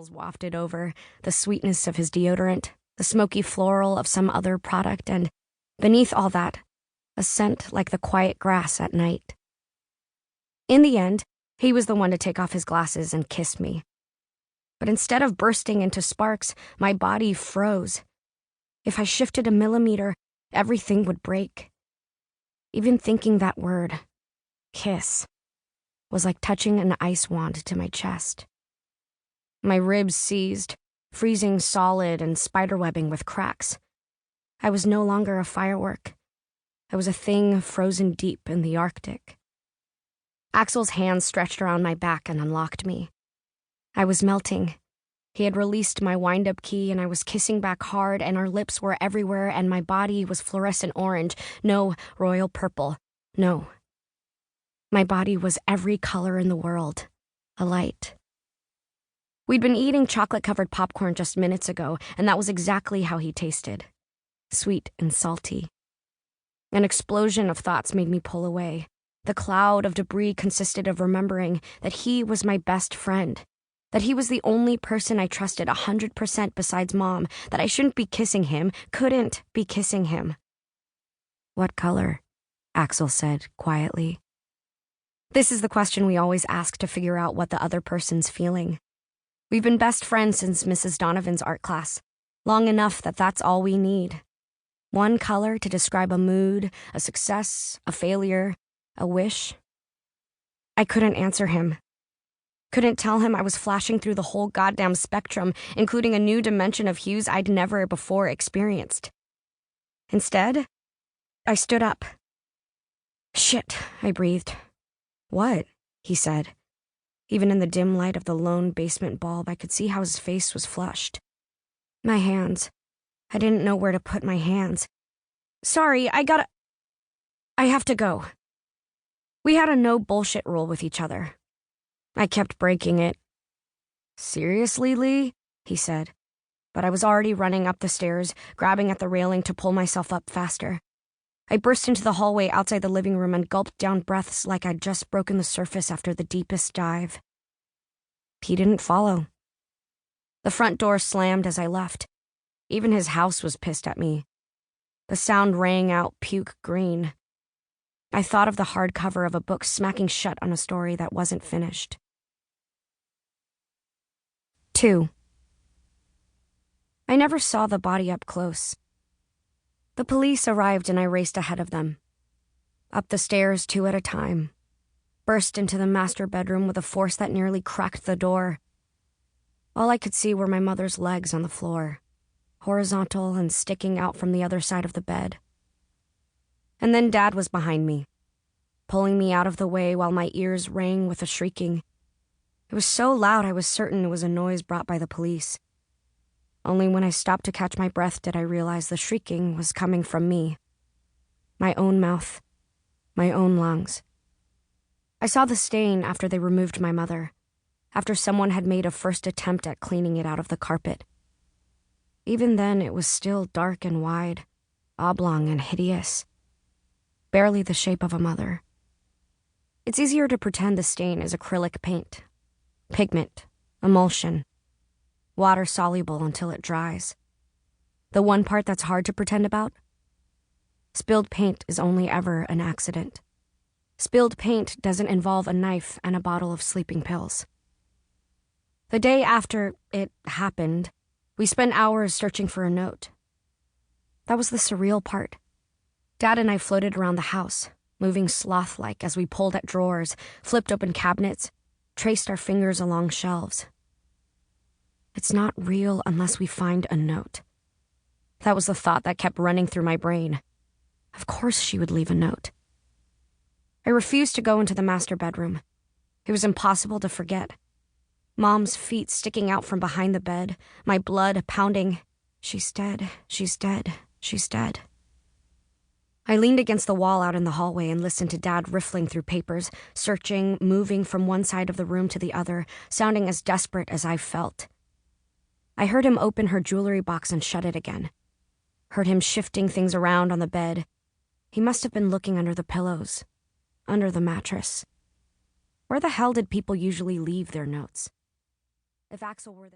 smells wafted over, the sweetness of his deodorant, the smoky floral of some other product, and, beneath all that, a scent like the quiet grass at night. In the end, he was the one to take off his glasses and kiss me. But instead of bursting into sparks, my body froze. If I shifted a millimeter, everything would break. Even thinking that word, kiss, was like touching an ice wand to my chest. My ribs seized, freezing solid and spiderwebbing with cracks. I was no longer a firework. I was a thing frozen deep in the Arctic. Axel's hands stretched around my back and unlocked me. I was melting. He had released my wind-up key and I was kissing back hard and our lips were everywhere and my body was fluorescent orange, no royal purple, no. My body was every color in the world, alight. We'd been eating chocolate-covered popcorn just minutes ago and that was exactly how he tasted, sweet and salty. An explosion of thoughts made me pull away. The cloud of debris consisted of remembering that he was my best friend, that he was the only person I trusted 100% besides Mom, that I shouldn't be kissing him, couldn't be kissing him. "What color?" Axel said quietly. This is the question we always ask to figure out what the other person's feeling. We've been best friends since Mrs. Donovan's art class, long enough that that's all we need. One color to describe a mood, a success, a failure, a wish. I couldn't answer him. Couldn't tell him I was flashing through the whole goddamn spectrum, including a new dimension of hues I'd never before experienced. Instead, I stood up. "Shit," I breathed. "What?" he said. Even in the dim light of the lone basement bulb, I could see how his face was flushed. My hands. I didn't know where to put my hands. "Sorry, I have to go." We had a no bullshit rule with each other. I kept breaking it. "Seriously, Leigh?" he said. But I was already running up the stairs, grabbing at the railing to pull myself up faster. I burst into the hallway outside the living room and gulped down breaths like I'd just broken the surface after the deepest dive. He didn't follow. The front door slammed as I left. Even his house was pissed at me. The sound rang out puke green. I thought of the hardcover of a book smacking shut on a story that wasn't finished. 2. I never saw the body up close. The police arrived and I raced ahead of them. Up the stairs 2 at a time. Burst into the master bedroom with a force that nearly cracked the door. All I could see were my mother's legs on the floor, horizontal and sticking out from the other side of the bed. And then Dad was behind me, pulling me out of the way while my ears rang with a shrieking. It was so loud I was certain it was a noise brought by the police. Only when I stopped to catch my breath did I realize the shrieking was coming from me. My own mouth, my own lungs. I saw the stain after they removed my mother, after someone had made a first attempt at cleaning it out of the carpet. Even then, it was still dark and wide, oblong and hideous. Barely the shape of a mother. It's easier to pretend the stain is acrylic paint, pigment, emulsion, water-soluble until it dries. The one part that's hard to pretend about? Spilled paint is only ever an accident. Spilled paint doesn't involve a knife and a bottle of sleeping pills. The day after it happened, we spent hours searching for a note. That was the surreal part. Dad and I floated around the house, moving sloth-like as we pulled at drawers, flipped open cabinets, traced our fingers along shelves. It's not real unless we find a note. That was the thought that kept running through my brain. Of course she would leave a note. I refused to go into the master bedroom. It was impossible to forget. Mom's feet sticking out from behind the bed, my blood pounding. She's dead, she's dead, she's dead. I leaned against the wall out in the hallway and listened to Dad riffling through papers, searching, moving from one side of the room to the other, sounding as desperate as I felt. I heard him open her jewelry box and shut it again. Heard him shifting things around on the bed. He must have been looking under the pillows, under the mattress. Where the hell did people usually leave their notes? If Axel were there...